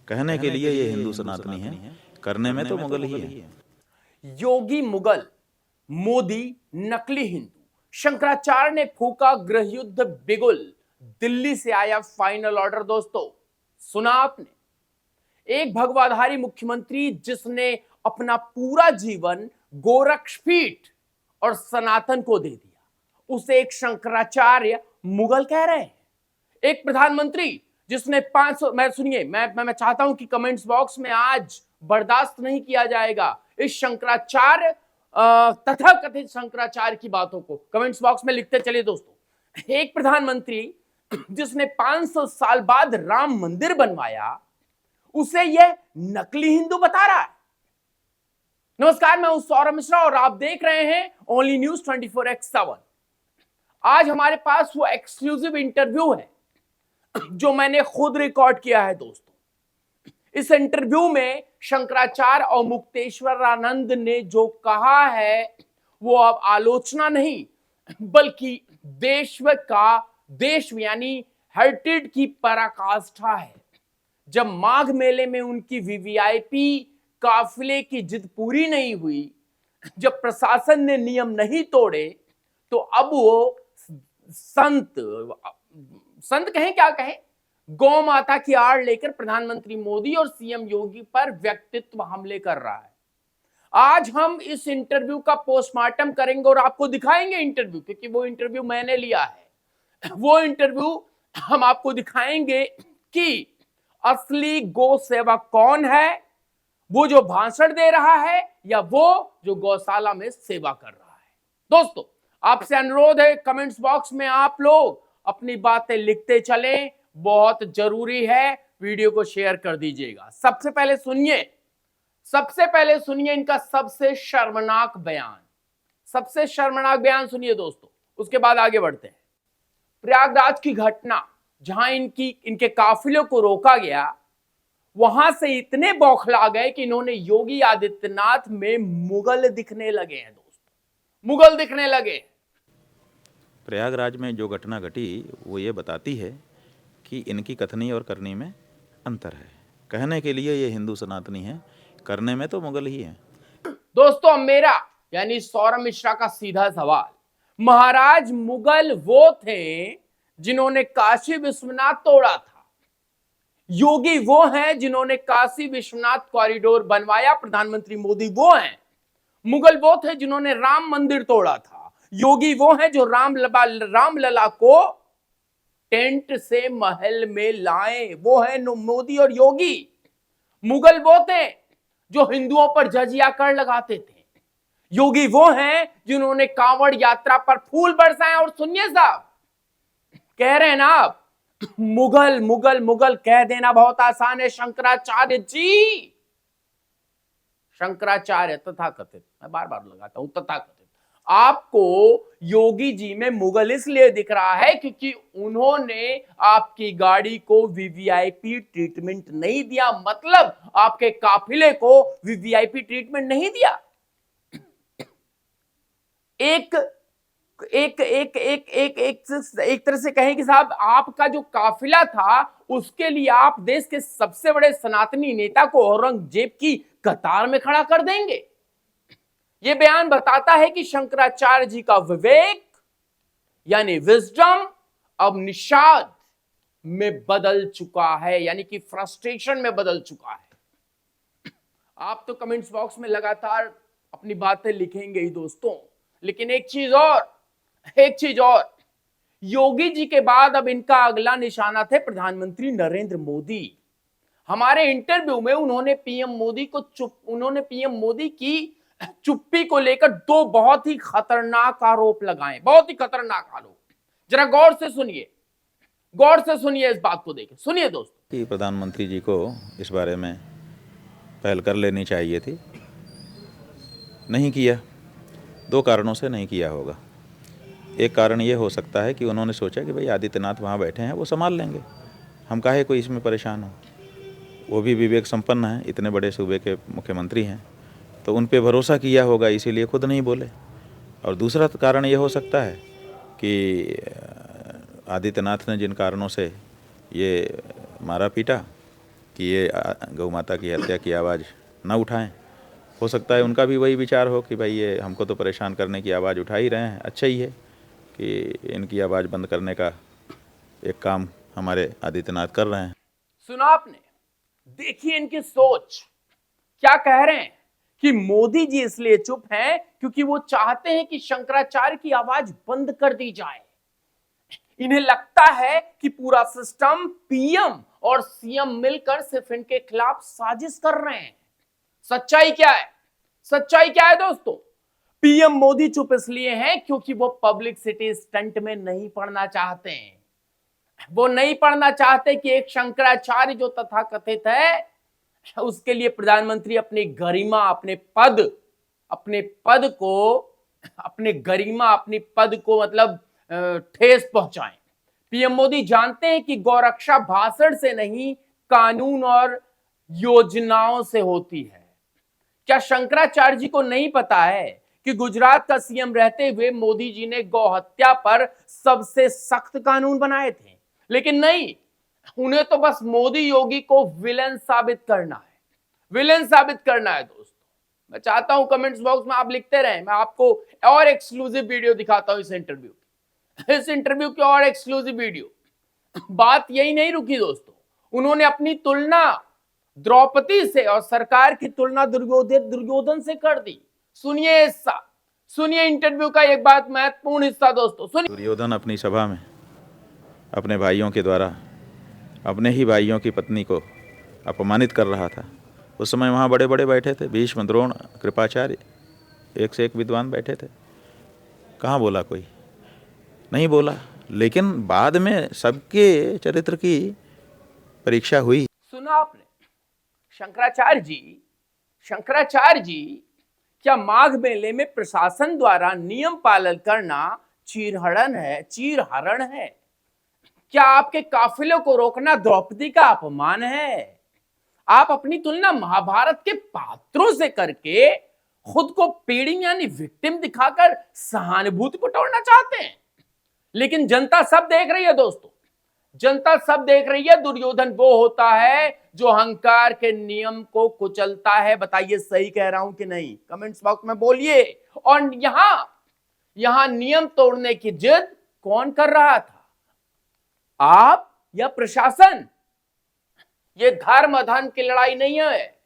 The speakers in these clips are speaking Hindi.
कहने के लिए ये हिंदू सनातनी है, करने में तो मुगल ही है। योगी मुगल, मोदी नकली हिंदू। शंकराचार्य ने फूका गृह युद्ध बिगुल। दिल्ली से आया फाइनल ऑर्डर। दोस्तों, सुना आपने? एक भगवाधारी मुख्यमंत्री जिसने अपना पूरा जीवन गोरक्षपीठ और सनातन को दे दिया, उसे एक शंकराचार्य मुगल कह रहे हैं। एक प्रधानमंत्री जिसने 500, मैं चाहता हूं कि कमेंट्स बॉक्स में आज बर्दाश्त नहीं किया जाएगा इस शंकराचार्य तथा कथित शंकराचार्य की बातों को। कमेंट्स बॉक्स में लिखते चलिए दोस्तों। एक प्रधानमंत्री जिसने 500 साल बाद राम मंदिर बनवाया, उसे यह नकली हिंदू बता रहा है। नमस्कार, मैं हूं सौरभ मिश्रा और आप देख रहे हैं ओनली न्यूज 24x7। आज हमारे पास वो एक्सक्लूसिव इंटरव्यू है जो मैंने खुद रिकॉर्ड किया है दोस्तों। इस इंटरव्यू में शंकराचार्य और मुक्तेश्वरानंद ने जो कहा है वो अब आलोचना नहीं बल्कि देश यानी हेरिटेज की पराकाष्ठा है। जब माघ मेले में उनकी वीवीआईपी काफिले की जिद पूरी नहीं हुई, जब प्रशासन ने नियम नहीं तोड़े, तो अब वो संत कहें क्या कहें, गौ माता की आड़ लेकर प्रधानमंत्री मोदी और सीएम योगी पर व्यक्तित्व हमले कर रहा है। आज हम इस इंटरव्यू का पोस्टमार्टम करेंगे और आपको दिखाएंगे इंटरव्यू, क्योंकि वो इंटरव्यू मैंने लिया है। वो इंटरव्यू हम आपको दिखाएंगे कि असली गौ सेवक कौन है, वो जो भाषण दे रहा है या वो जो गौशाला में सेवा कर रहा है। दोस्तों, आपसे अनुरोध है कमेंट्स बॉक्स में आप लोग अपनी बातें लिखते चलें, बहुत जरूरी है। वीडियो को शेयर कर दीजिएगा। सबसे पहले सुनिए इनका सबसे शर्मनाक बयान सुनिए दोस्तों, उसके बाद आगे बढ़ते हैं। प्रयागराज की घटना, जहां इनके काफिले को रोका गया, वहां से इतने बौखला गए कि इन्होंने योगी आदित्यनाथ में मुगल दिखने लगे हैं दोस्तों, मुगल दिखने लगे। प्रयागराज में जो घटना घटी वो ये बताती है कि इनकी कथनी और करनी में अंतर है। कहने के लिए ये हिंदू सनातनी है, करने में तो मुगल ही है। दोस्तों, मेरा यानी सौरभ मिश्रा का सीधा सवाल, महाराज मुगल वो थे जिन्होंने काशी विश्वनाथ तोड़ा था, योगी वो हैं जिन्होंने काशी विश्वनाथ कॉरिडोर बनवाया, प्रधानमंत्री मोदी वो हैं। मुगल वो थे जिन्होंने राम मंदिर तोड़ा था, योगी वो हैं जो रामलला को टेंट से महल में लाए, वो है मोदी और योगी। मुगल वो थे जो हिंदुओं पर जजिया कर लगाते थे, योगी वो हैं जिन्होंने कांवड़ यात्रा पर फूल बरसाए। और सुनिए साहब, कह रहे हैं ना आप, मुगल मुगल मुगल कह देना बहुत आसान है। शंकराचार्य जी, शंकराचार्य तथाकथित, मैं बार बार लगाता हूं तथाकथित। आपको योगी जी में मुगल इसलिए दिख रहा है क्योंकि उन्होंने आपकी गाड़ी को वीवीआईपी ट्रीटमेंट नहीं दिया, मतलब आपके काफिले को वीवीआईपी ट्रीटमेंट नहीं दिया। एक तरह से कहें कि साहब, आपका जो काफिला था उसके लिए आप देश के सबसे बड़े सनातनी नेता को औरंगजेब की कतार में खड़ा कर देंगे। यह बयान बताता है कि शंकराचार्य जी का विवेक यानी विजडम अब निषाद में बदल चुका है, यानी कि फ्रस्ट्रेशन में बदल चुका है। आप तो कमेंट्स बॉक्स में लगातार अपनी बातें लिखेंगे ही दोस्तों, लेकिन एक चीज और, योगी जी के बाद अब इनका अगला निशाना थे प्रधानमंत्री नरेंद्र मोदी। हमारे इंटरव्यू में उन्होंने पीएम मोदी की चुप्पी को लेकर दो बहुत ही खतरनाक आरोप लगाए, बहुत ही खतरनाक आरोप। जरा गौर से सुनिए इस बात को, देखें, सुनिए दोस्तों। कि प्रधानमंत्री जी को इस बारे में पहल कर लेनी चाहिए थी, नहीं किया। दो कारणों से नहीं किया होगा। एक कारण ये हो सकता है कि उन्होंने सोचा कि भाई आदित्यनाथ वहाँ बैठे हैं, वो संभाल लेंगे, हम काहे कोई इसमें परेशान हो। वो भी विवेक संपन्न हैं, इतने बड़े सूबे के मुख्यमंत्री हैं, तो उन पे भरोसा किया होगा, इसीलिए खुद नहीं बोले। और दूसरा कारण ये हो सकता है कि आदित्यनाथ ने जिन कारणों से ये मारा पीटा, कि ये गौ माता की हत्या की आवाज़ ना उठाएं। हो सकता है उनका भी वही विचार हो कि भाई ये हमको तो परेशान करने की आवाज़ उठा ही रहे हैं, अच्छा ही है कि इनकी आवाज़ बंद करने का एक काम हमारे आदित्यनाथ कर रहे हैं। सुना आपने? देखिए इनकी सोच क्या कह रहे हैं कि मोदी जी इसलिए चुप हैं क्योंकि वो चाहते हैं कि शंकराचार्य की आवाज बंद कर दी जाए। इन्हें लगता है कि पूरा सिस्टम, पीएम और सीएम मिलकर सिर्फ इनके खिलाफ साजिश कर रहे हैं। सच्चाई क्या है? सच्चाई क्या है दोस्तों? पीएम मोदी चुप इसलिए हैं क्योंकि वो पब्लिसिटी स्टंट में नहीं पड़ना चाहते हैं। वो नहीं पढ़ना चाहते कि एक शंकराचार्य जो तथाकथित है, उसके लिए प्रधानमंत्री अपनी गरिमा, अपने पद को, अपने गरिमा, अपनी पद को मतलब ठेस पहुंचाएं। पीएम मोदी जानते हैं कि गौरक्षा भाषण से नहीं, कानून और योजनाओं से होती है। क्या शंकराचार्य जी को नहीं पता है कि गुजरात का सीएम रहते हुए मोदी जी ने गौ हत्या पर सबसे सख्त कानून बनाए थे? लेकिन नहीं, उन्हें तो बस मोदी योगी को विलेन साबित करना है, विलेन साबित करना है। दोस्तों मैं चाहता हूं कमेंट्स बॉक्स में आप लिखते रहें, मैं आपको और एक्सक्लूसिव वीडियो दिखाता हूं इस इंटरव्यू की और एक्सक्लूसिव वीडियो। बात यही नहीं रुकी दोस्तों, उन्होंने अपनी तुलना द्रौपदी से और सरकार की तुलना दुर्योधन से कर दी। सुनिए हिस्सा, सुनिए इंटरव्यू का एक बात महत्वपूर्ण हिस्सा दोस्तों, सुनिए। दुर्योधन अपनी सभा में अपने भाइयों के द्वारा अपने ही भाइयों की पत्नी को अपमानित कर रहा था। उस समय वहाँ बड़े बड़े बैठे थे, भीष्म, द्रोण, कृपाचार्य, एक से एक विद्वान बैठे थे। कहाँ बोला? कोई नहीं बोला। लेकिन बाद में सबके चरित्र की परीक्षा हुई। सुना आपने? शंकराचार्य जी क्या माघ मेले में प्रशासन द्वारा नियम पालन करना चीरहरण है? क्या आपके काफिलों को रोकना द्रौपदी का अपमान है? आप अपनी तुलना महाभारत के पात्रों से करके खुद को पीड़ित यानी विक्टिम दिखाकर सहानुभूति को तोड़ना चाहते हैं। लेकिन जनता सब देख रही है दोस्तों, जनता सब देख रही है। दुर्योधन वो होता है जो अहंकार के नियम को कुचलता है। बताइए सही कह रहा हूं कि नहीं? कमेंट्स बॉक्स में बोलिए। और यहां नियम तोड़ने की जिद कौन कर रहा था? आप या प्रशासन? ये धर्म धर्म की लड़ाई नहीं है,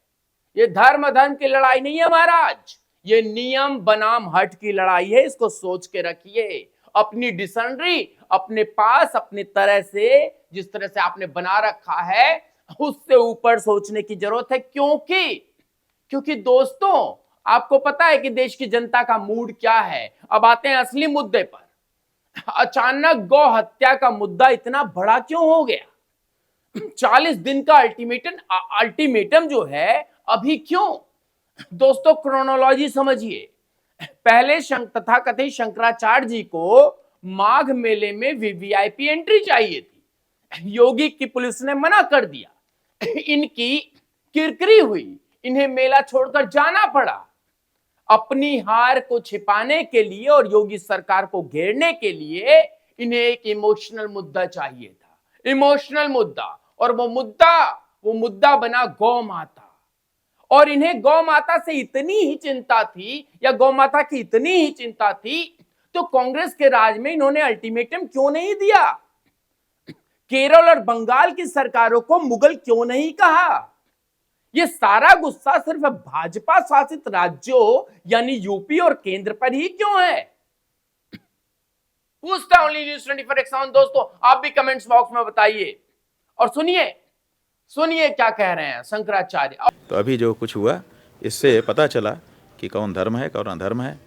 ये धर्म धर्म की लड़ाई नहीं है महाराज, ये नियम बनाम हट की लड़ाई है। इसको सोच के रखिए। अपनी डिक्शनरी अपने पास अपनी तरह से, जिस तरह से आपने बना रखा है, उससे ऊपर सोचने की जरूरत है। क्योंकि दोस्तों आपको पता है कि देश की जनता का मूड क्या है। अब आते हैं असली मुद्दे पर। अचानक गौ हत्या का मुद्दा इतना बड़ा क्यों हो गया? 40 दिन का अल्टीमेटम जो है अभी क्यों? दोस्तों क्रोनोलॉजी समझिए। पहले तथाकथित शंकराचार्य जी को माघ मेले में वीवीआईपी एंट्री चाहिए थी। योगी की पुलिस ने मना कर दिया। इनकी किरकिरी हुई, इन्हें मेला छोड़कर जाना पड़ा। अपनी हार को छिपाने के लिए और योगी सरकार को घेरने के लिए इन्हें एक इमोशनल मुद्दा चाहिए था, इमोशनल मुद्दा। और वो मुद्दा बना गौ माता। और इन्हें गौ माता से इतनी ही चिंता थी, या गौ माता की इतनी ही चिंता थी, तो कांग्रेस के राज में इन्होंने अल्टीमेटम क्यों नहीं दिया? केरल और बंगाल की सरकारों को मुगल क्यों नहीं कहा? ये सारा गुस्सा सिर्फ भाजपा शासित राज्यों यानी यूपी और केंद्र पर ही क्यों है? पूछता हूं न्यूज़ 24 दोस्तों, आप भी कमेंट्स बॉक्स में बताइए। और सुनिए क्या कह रहे हैं शंकराचार्य। तो अभी जो कुछ हुआ, इससे पता चला कि कौन धर्म है, कौन अधर्म है,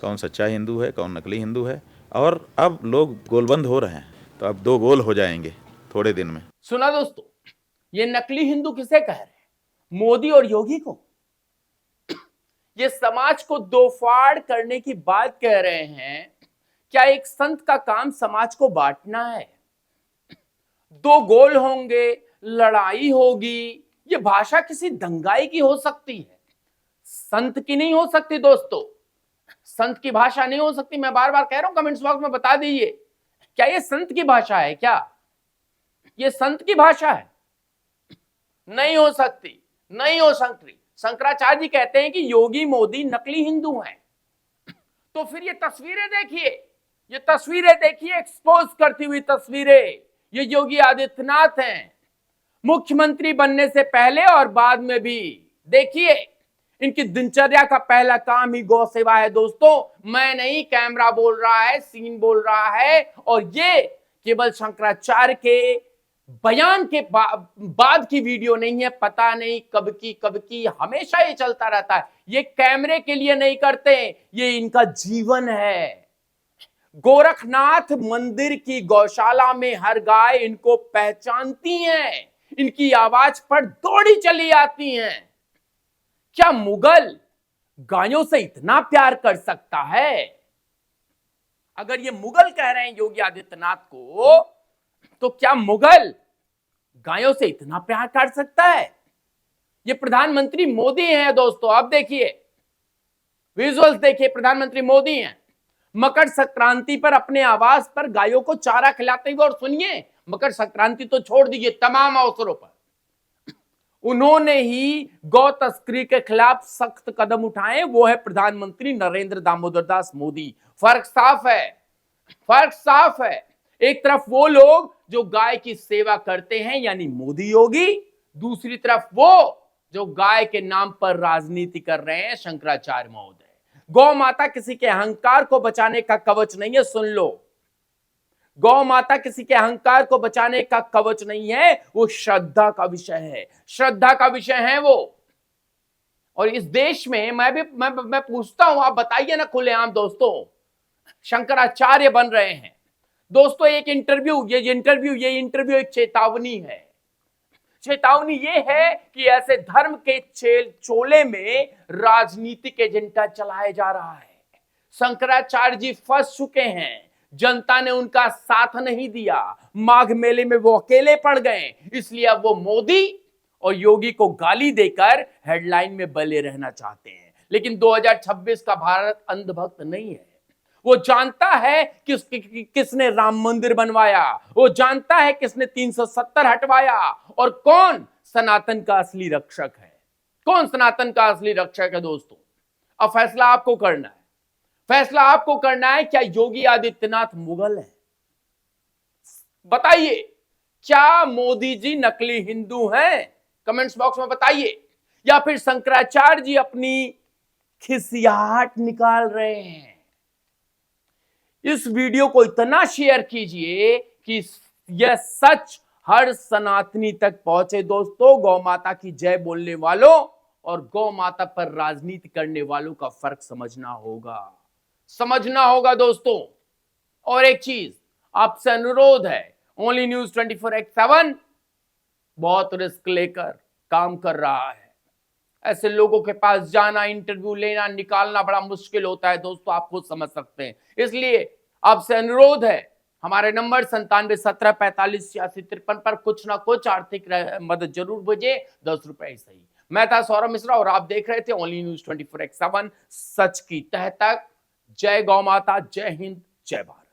कौन सच्चा हिंदू है, कौन नकली हिंदू है। और अब लोग गोलबंद हो रहे हैं, तो अब 2 गोल हो जाएंगे थोड़े दिन में। सुना दोस्तों, ये नकली हिंदू किसे कह रहे हैं? मोदी और योगी को। ये समाज को दो फाड़ करने की बात कह रहे हैं। क्या एक संत का काम समाज को बांटना है? 2 गोल होंगे, लड़ाई होगी। ये भाषा किसी दंगाई की हो सकती है, संत की नहीं हो सकती दोस्तों। संत की भाषा नहीं हो सकती। मैं बार बार कह रहा हूं, कमेंट्स बॉक्स में बता दीजिए, क्या ये संत की भाषा है? क्या ये संत की भाषा है? नहीं हो सकती, नहीं हो सकती। शंकराचार्य जी कहते हैं कि योगी मोदी नकली हिंदू हैं। तो फिर ये तस्वीरें देखिए, ये तस्वीरें देखिए, एक्सपोज करती हुई तस्वीरें। ये योगी आदित्यनाथ हैं, मुख्यमंत्री बनने से पहले और बाद में भी। देखिए, इनकी दिनचर्या का पहला काम ही गौ सेवा है दोस्तों। मैं नहीं, कैमरा बोल रहा है, सीन बोल रहा है। और ये केवल शंकराचार्य के बयान के बाद की वीडियो नहीं है। पता नहीं कब की हमेशा ये चलता रहता है। ये कैमरे के लिए नहीं करते, ये इनका जीवन है। गोरखनाथ मंदिर की गौशाला में हर गाय इनको पहचानती है, इनकी आवाज पर दौड़ी चली आती हैं। क्या मुगल गायों से इतना प्यार कर सकता है? अगर ये मुगल कह रहे हैं योगी आदित्यनाथ को, तो क्या मुगल गायों से इतना प्यार कर सकता है? ये प्रधानमंत्री मोदी हैं दोस्तों। अब देखिए, विजुअल्स देखिए, प्रधानमंत्री मोदी हैं मकर संक्रांति पर अपने आवास पर गायों को चारा खिलाते हुए। और सुनिए, मकर संक्रांति तो छोड़ दीजिए, तमाम अवसरों पर उन्होंने ही गौ तस्करी के खिलाफ सख्त कदम उठाए। वो है प्रधानमंत्री नरेंद्र दामोदर दास मोदी। फर्क साफ है, फर्क साफ है। एक तरफ वो लोग जो गाय की सेवा करते हैं यानी मोदी योगी, दूसरी तरफ वो जो गाय के नाम पर राजनीति कर रहे हैं शंकराचार्य महोदय। गौ माता किसी के अहंकार को बचाने का कवच नहीं है, सुन लो। गौ माता किसी के अहंकार को बचाने का कवच नहीं है, वो श्रद्धा का विषय है, श्रद्धा का विषय है वो। और इस देश में मैं पूछता हूं, आप बताइए ना खुलेआम दोस्तों, शंकराचार्य बन रहे हैं दोस्तों। एक इंटरव्यू, ये इंटरव्यू एक चेतावनी है। चेतावनी ये है कि ऐसे धर्म के चोले में राजनीतिक एजेंडा चलाया जा रहा है। शंकराचार्य जी फंस चुके हैं, जनता ने उनका साथ नहीं दिया, माघ मेले में वो अकेले पड़ गए। इसलिए अब वो मोदी और योगी को गाली देकर हेडलाइन में बने रहना चाहते हैं। लेकिन 2026 का भारत अंधभक्त नहीं है। वो जानता है किसने राम मंदिर बनवाया, वो जानता है किसने 370 हटवाया, और कौन सनातन का असली रक्षक है, कौन सनातन का असली रक्षक है दोस्तों। अब फैसला आपको करना है, फैसला आपको करना है। क्या योगी आदित्यनाथ मुगल है? बताइए, क्या मोदी जी नकली हिंदू हैं? कमेंट्स बॉक्स में बताइए। या फिर शंकराचार्य जी अपनी खिसियाहट निकाल रहे हैं? इस वीडियो को इतना शेयर कीजिए कि यह सच हर सनातनी तक पहुंचे दोस्तों। गौ माता की जय बोलने वालों और गौ माता पर राजनीति करने वालों का फर्क समझना होगा, समझना होगा दोस्तों। और एक चीज आपसे अनुरोध है, ओनली न्यूज 24x7 बहुत रिस्क लेकर काम कर रहा है। ऐसे लोगों के पास जाना, इंटरव्यू लेना, निकालना बड़ा मुश्किल होता है दोस्तों, आप खुद समझ सकते हैं। इसलिए आपसे अनुरोध है, हमारे नंबर 9717458653 पर कुछ ना कुछ आर्थिक मदद जरूर भेजें, 10 रुपए ही सही। मैं था सौरभ मिश्रा और आप देख रहे थे ओनली न्यूज 24x7, सच की तह तक। जय गौ माता, जय हिंद, जय भारत।